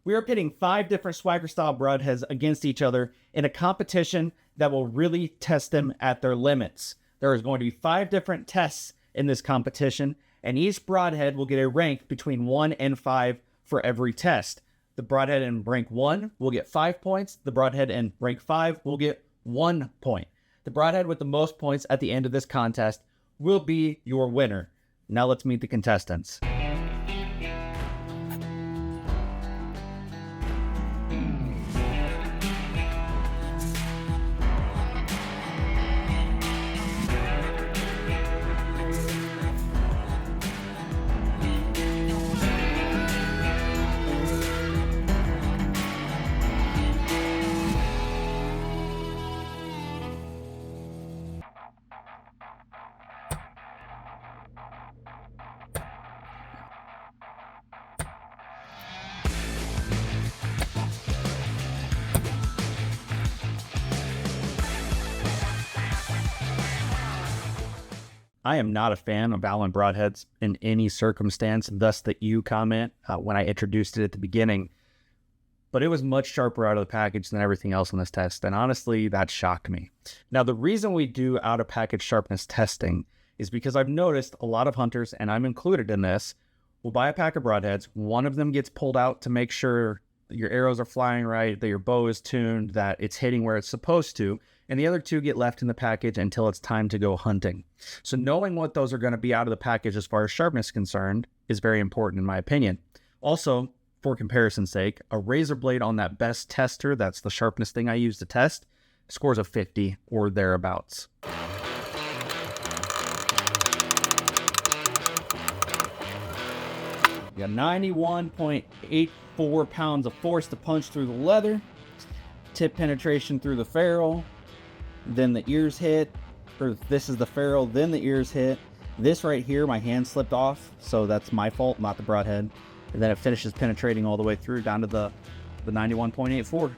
We are pitting 5 different Swhacker style broadheads against each other in a competition that will really test them at their limits. There is going to be 5 different tests in this competition, and each broadhead will get a rank between 1 and 5 for every test. The broadhead in rank 1 will get 5 points. The broadhead in rank 5 will get 1 point. The broadhead with the most points at the end of this contest will be your winner. Now let's meet the contestants. I am not a fan of Allen broadheads in any circumstance, thus the U comment when I introduced it at the beginning. But it was much sharper out of the package than everything else on this test, and honestly, that shocked me. Now, the reason we do out-of-package sharpness testing is because I've noticed a lot of hunters, and I'm included in this, will buy a pack of broadheads. One of them gets pulled out to make sure that your arrows are flying right, that your bow is tuned, that it's hitting where it's supposed to, and the other 2 get left in the package until it's time to go hunting. So knowing what those are going to be out of the package as far as sharpness is concerned is very important in my opinion. Also, for comparison's sake, a razor blade on that best tester, that's the sharpness thing I use to test, scores a 50 or thereabouts. You got 91.84 pounds of force to punch through the leather, tip penetration through the ferrule, then the ears hit, or this is the ferrule, then the ears hit. This right here, my hand slipped off, so that's my fault, not the broadhead. And then it finishes penetrating all the way through down to the 91.84.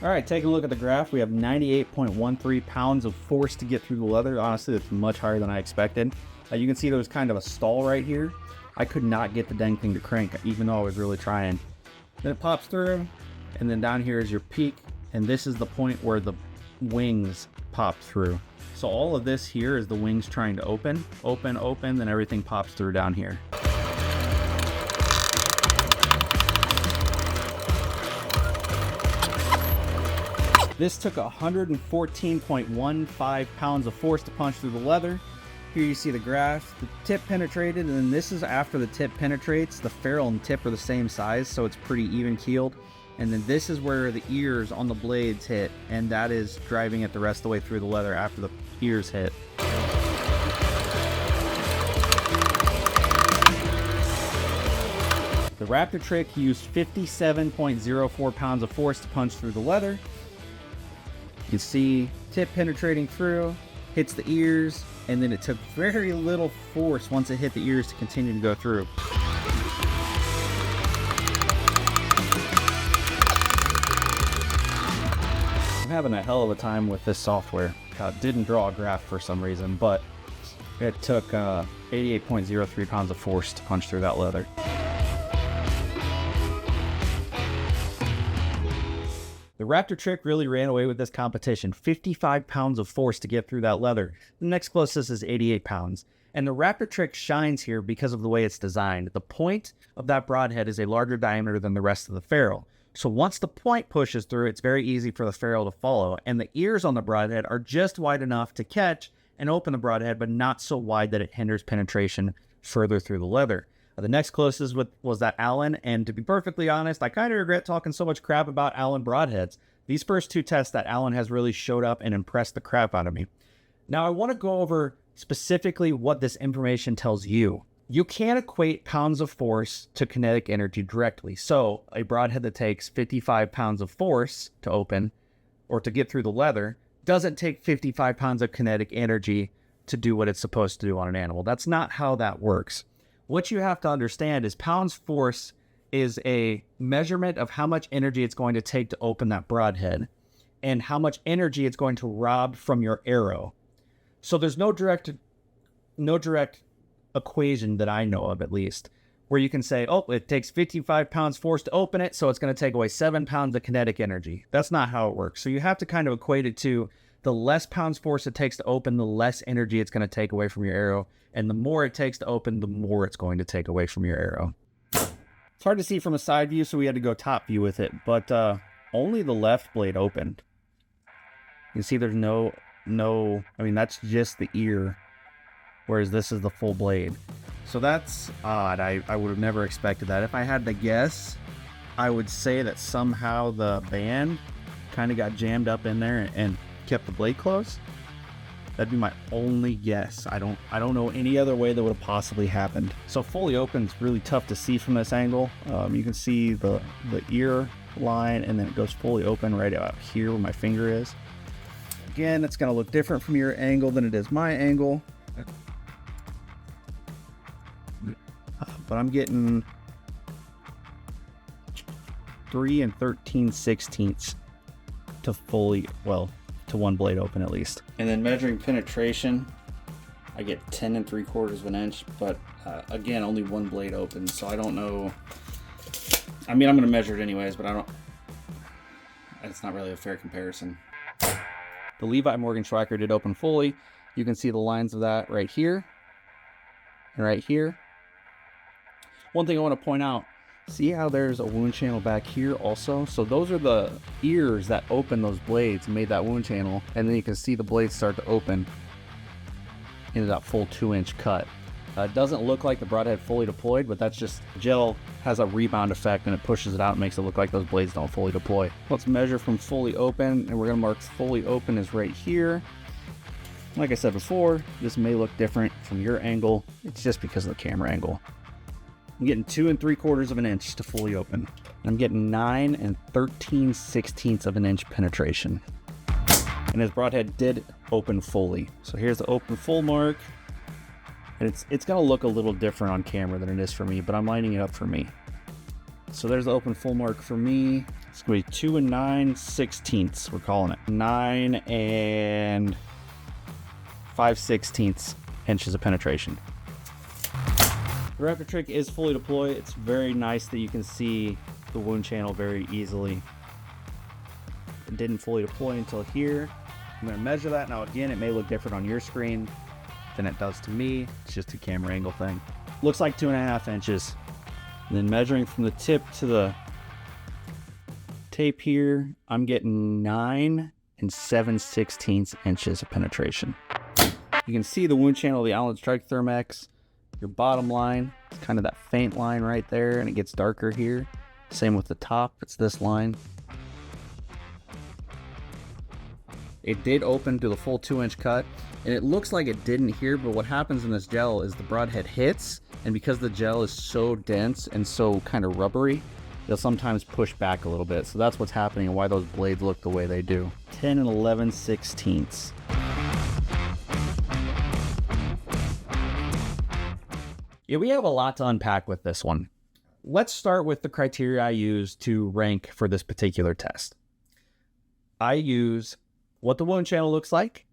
All right, taking a look at the graph, we have 98.13 pounds of force to get through the leather. Honestly, that's much higher than I expected. You can see there was kind of a stall right here. I could not get the dang thing to crank, even though I was really trying. Then it pops through, and then down here is your peak, and this is the point where the wings pop through. So all of this here is the wings trying to open, then everything pops through down here. This took 114.15 pounds of force to punch through the leather. Here you see the graph, the tip penetrated, and then this is after the tip penetrates. The ferrule and tip are the same size, so it's pretty even keeled. And then this is where the ears on the blades hit, and that is driving it the rest of the way through the leather after the ears hit. The Raptortrick used 57.04 pounds of force to punch through the leather. You can see tip penetrating through, hits the ears, and then it took very little force once it hit the ears to continue to go through. I'm having a hell of a time with this software. It didn't draw a graph for some reason, but it took 88.03 pounds of force to punch through that leather. The Raptortrick really ran away with this competition. 55 pounds of force to get through that leather. The next closest is 88 pounds. And the Raptortrick shines here because of the way it's designed. The point of that broadhead is a larger diameter than the rest of the ferrule. So once the point pushes through, it's very easy for the ferrule to follow. And the ears on the broadhead are just wide enough to catch and open the broadhead, but not so wide that it hinders penetration further through the leather. The next closest was that Allen, and to be perfectly honest, I kind of regret talking so much crap about Allen broadheads. These first 2 tests that Allen has really showed up and impressed the crap out of me. Now I want to go over specifically what this information tells you. You can't equate pounds of force to kinetic energy directly. So a broadhead that takes 55 pounds of force to open or to get through the leather doesn't take 55 pounds of kinetic energy to do what it's supposed to do on an animal. That's not how that works. What you have to understand is pounds force is a measurement of how much energy it's going to take to open that broadhead and how much energy it's going to rob from your arrow. So there's no direct no direct equation that I know of, at least, where you can say, oh, it takes 55 pounds force to open it, so it's going to take away 7 pounds of kinetic energy. That's not how it works. So you have to kind of equate it to the less pounds force it takes to open, the less energy it's going to take away from your arrow. And the more it takes to open, the more it's going to take away from your arrow. It's hard to see from a side view, so we had to go top view with it. But only the left blade opened. You can see there's no, I mean, that's just the ear, whereas this is the full blade. So that's odd. I would have never expected that. If I had to guess, I would say that somehow the band kind of got jammed up in there and kept the blade close. That'd be my only guess. I don't know any other way that would have possibly happened. So fully open is really tough to see from this angle. You can see the ear line, and then it goes fully open right out here where my finger is. Again, it's going to look different from your angle than it is my angle. But I'm getting 3 13/16 to fully, well, to one blade open at least. And then measuring penetration, I get 10 3/4 of an inch, but again, only one blade open, so I don't know. I mean, I'm going to measure it anyways, but it's not really a fair comparison. The Levi Morgan Swhacker did open fully. You can see the lines of that right here and right here. One thing I want to point out, see how there's a wound channel back here also? So those are the ears that open those blades and made that wound channel. And then you can see the blades start to open into that full 2-inch cut. It doesn't look like the Broadhead fully deployed, but that's just gel has a rebound effect and it pushes it out and makes it look like those blades don't fully deploy. Let's measure from fully open, and we're going to mark fully open is right here. Like I said before, this may look different from your angle. It's just because of the camera angle. I'm getting 2 3/4 of an inch to fully open. I'm getting 9 13/16 of an inch penetration. And his Broadhead did open fully. So here's the open full mark. And it's going to look a little different on camera than it is for me, but I'm lining it up for me. So there's the open full mark for me. It's going to be 2 9/16, we're calling it. 9 5/16 inches of penetration. The Raptortrick is fully deployed. It's very nice that you can see the wound channel very easily. It didn't fully deploy until here. I'm going to measure that. Now again, it may look different on your screen than it does to me. It's just a camera angle thing. Looks like 2.5 inches. And then measuring from the tip to the tape here, I'm getting 9 7/16 inches of penetration. You can see the wound channel of the Allen Strike Therm-X. Your bottom line, it's kind of that faint line right there, and it gets darker here. Same with the top, it's this line. It did open to the full 2-inch cut, and it looks like it didn't here, but what happens in this gel is the Broadhead hits, and because the gel is so dense and so kind of rubbery, they'll sometimes push back a little bit. So that's what's happening and why those blades look the way they do. 10 11/16. Yeah, we have a lot to unpack with this one. Let's start with the criteria I use to rank for this particular test. I use what the wound channel looks like,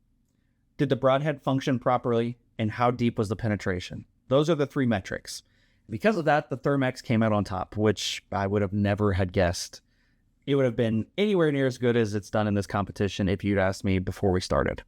did the Broadhead function properly, and how deep was the penetration. Those are the 3 metrics. Because of that, the Therm-X came out on top, which I would have never had guessed. It would have been anywhere near as good as it's done in this competition if you'd asked me before we started.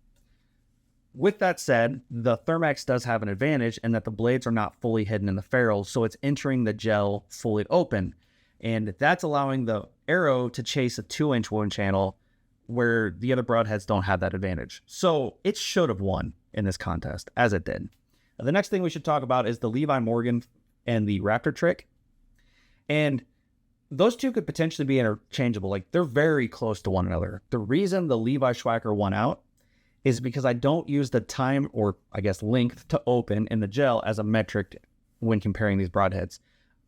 With that said, the Therm-X does have an advantage in that the blades are not fully hidden in the ferrule, so it's entering the gel fully open. And that's allowing the arrow to chase a 2-inch wound channel where the other Broadheads don't have that advantage. So it should have won in this contest, as it did. Now, the next thing we should talk about is the Levi Morgan and the Raptortrick. And those two could potentially be interchangeable. Like, they're very close to one another. The reason the Levi Swhacker won out is because I don't use the time, or I guess length, to open in the gel as a metric when comparing these Broadheads.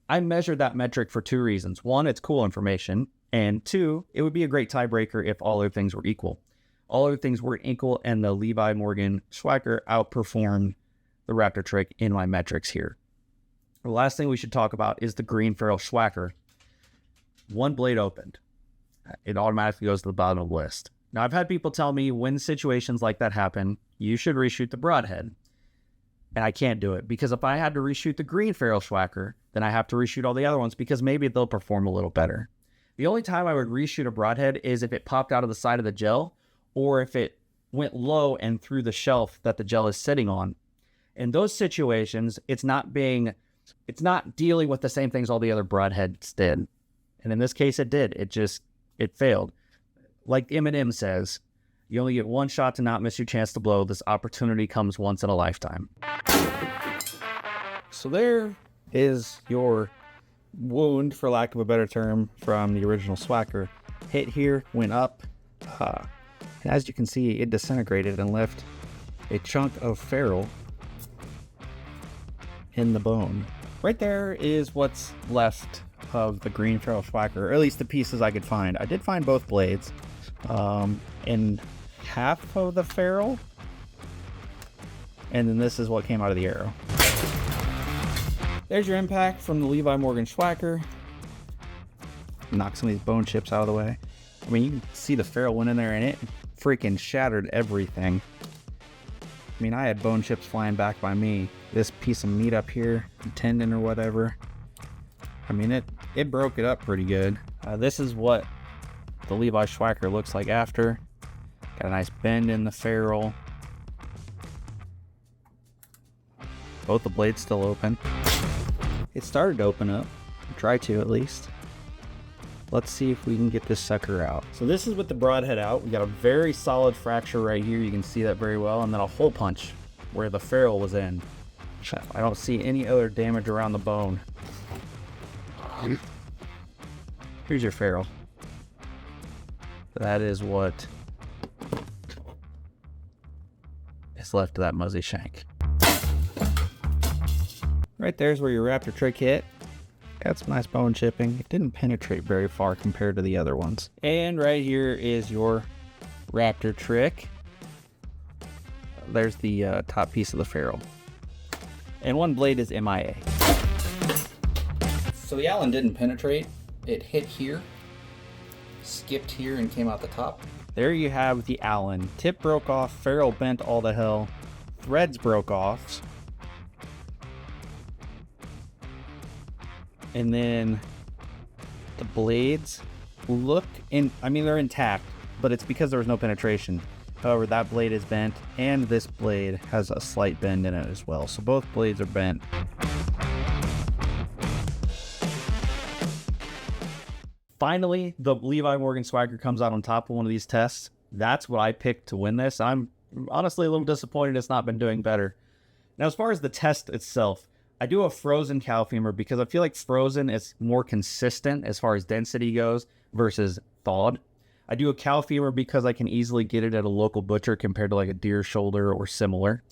I measured that metric for 2 reasons. 1, it's cool information, and 2, it would be a great tiebreaker if all other things were equal. All other things were equal, and the Levi Morgan Swhacker outperformed the Raptortrick in my metrics here. The last thing we should talk about is the green ferrule Swhacker. 1 blade opened. It automatically goes to the bottom of the list. Now, I've had people tell me when situations like that happen, you should reshoot the Broadhead. And I can't do it because if I had to reshoot the green ferrule Swhacker, then I have to reshoot all the other ones because maybe they'll perform a little better. The only time I would reshoot a broadhead is if it popped out of the side of the gel or if it went low and through the shelf that the gel is sitting on. In those situations, it's not dealing with the same things all the other broadheads did. And in this case, it did. It failed. Like Eminem says, you only get one shot to not miss your chance to blow. This opportunity comes once in a lifetime. So there is your wound, for lack of a better term, from the original Swhacker. Hit here, went up. And as you can see, it disintegrated and left a chunk of ferrule in the bone. Right there is what's left of the green ferrule Swhacker, or at least the pieces I could find. I did find both blades. And half of the ferrule, and then this is what came out of the arrow. There's your impact from the Levi Morgan Swhacker. Knock some of these bone chips out of the way. I mean, you can see the ferrule went in there and it freaking shattered everything. I mean, I had bone chips flying back by me. This piece of meat up here, tendon or whatever, I mean, it broke it up pretty good. This is what the Levi Swhacker looks like after. Got a nice bend in the ferrule. Both the blades still open. It started to open up. Try to, at least. Let's see if we can get this sucker out. So this is with the broadhead out. We got a very solid fracture right here. You can see that very well. And then a hole punch where the ferrule was in. I don't see any other damage around the bone. Here's your ferrule. That is what is left of that Muzzy shank. Right there's where your Raptortrick hit. Got some nice bone chipping. It didn't penetrate very far compared to the other ones. And right here is your Raptortrick. There's the top piece of the ferrule. And one blade is MIA. So the Allen didn't penetrate. It hit here, skipped here, and came out the top. There you have the Allen. Tip broke off, ferrule bent all to hell, threads broke off. And then the blades look in, I mean, they're intact, but it's because there was no penetration. However, that blade is bent, and this blade has a slight bend in it as well. So both blades are bent. Finally, the Levi Morgan Swhacker comes out on top of one of these tests. That's what I picked to win this. I'm honestly a little disappointed it's not been doing better. Now, as far as the test itself, I do a frozen cow femur because I feel like frozen is more consistent as far as density goes versus thawed. I do a cow femur because I can easily get it at a local butcher compared to like a deer shoulder or similar.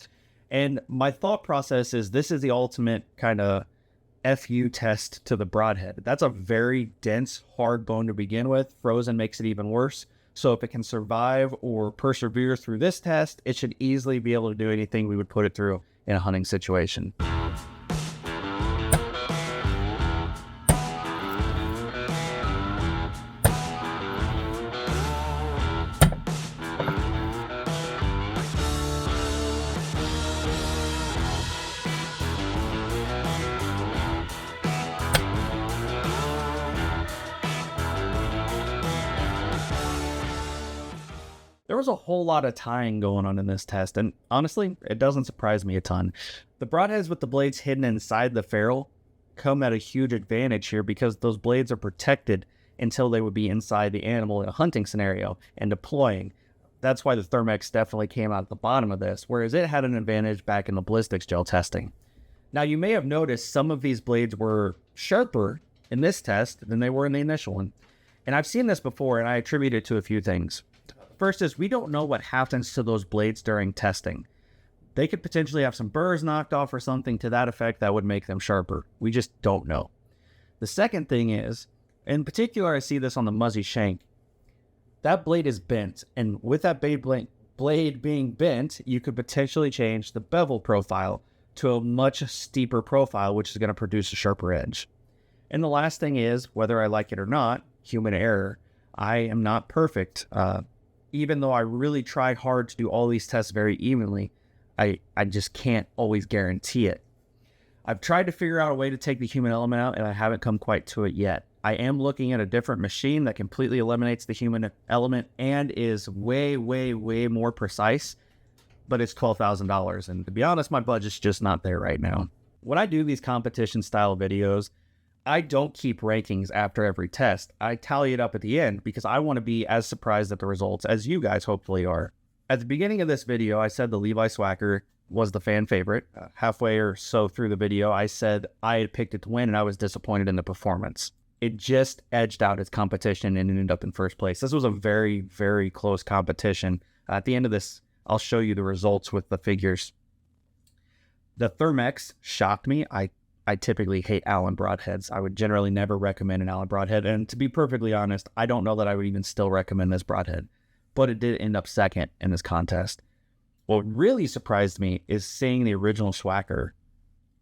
And my thought process is this is the ultimate kind of FU test to the broadhead. That's a very dense, hard bone to begin with. Frozen makes it even worse. So if it can survive or persevere through this test, it should easily be able to do anything we would put it through in a hunting situation. There was a whole lot of tying going on in this test, and honestly, it doesn't surprise me a ton. The broadheads with the blades hidden inside the ferrule come at a huge advantage here because those blades are protected until they would be inside the animal in a hunting scenario and deploying. That's why the Therm-X definitely came out at the bottom of this, whereas it had an advantage back in the Ballistics gel testing. Now, you may have noticed some of these blades were sharper in this test than they were in the initial one. And I've seen this before, and I attribute it to a few things. First is we don't know what happens to those blades during testing. They could potentially have some burrs knocked off or something to that effect that would make them sharper. We just don't know. The second thing is, in particular, I see this on the Muzzy shank. That blade is bent, and with that blade being bent, you could potentially change the bevel profile to a much steeper profile, which is going to produce a sharper edge. And the last thing is, whether I like it or not, human error. I am not perfect. Even though I really try hard to do all these tests very evenly, I just can't always guarantee it. I've tried to figure out a way to take the human element out, and I haven't come quite to it yet. I am looking at a different machine that completely eliminates the human element and is way, way, way more precise, but it's $12,000. And to be honest, my budget's just not there right now. When I do these competition style videos, I don't keep rankings after every test. I tally it up at the end because I want to be as surprised at the results as you guys hopefully are. At the beginning of this video, I said the Levi Swhacker was the fan favorite. Halfway or so through the video, I said I had picked it to win and I was disappointed in the performance. It just edged out its competition and ended up in first place. This was a very, very close competition. At the end of this, I'll show you the results with the figures. The Therm-X shocked me. I typically hate Allen broadheads. I would generally never recommend an Allen broadhead. And to be perfectly honest, I don't know that I would even still recommend this broadhead. But it did end up second in this contest. What really surprised me is seeing the original Swhacker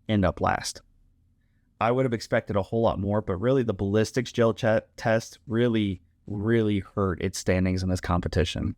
end up last. I would have expected a whole lot more, but really the Ballistics gel test really, really hurt its standings in this competition.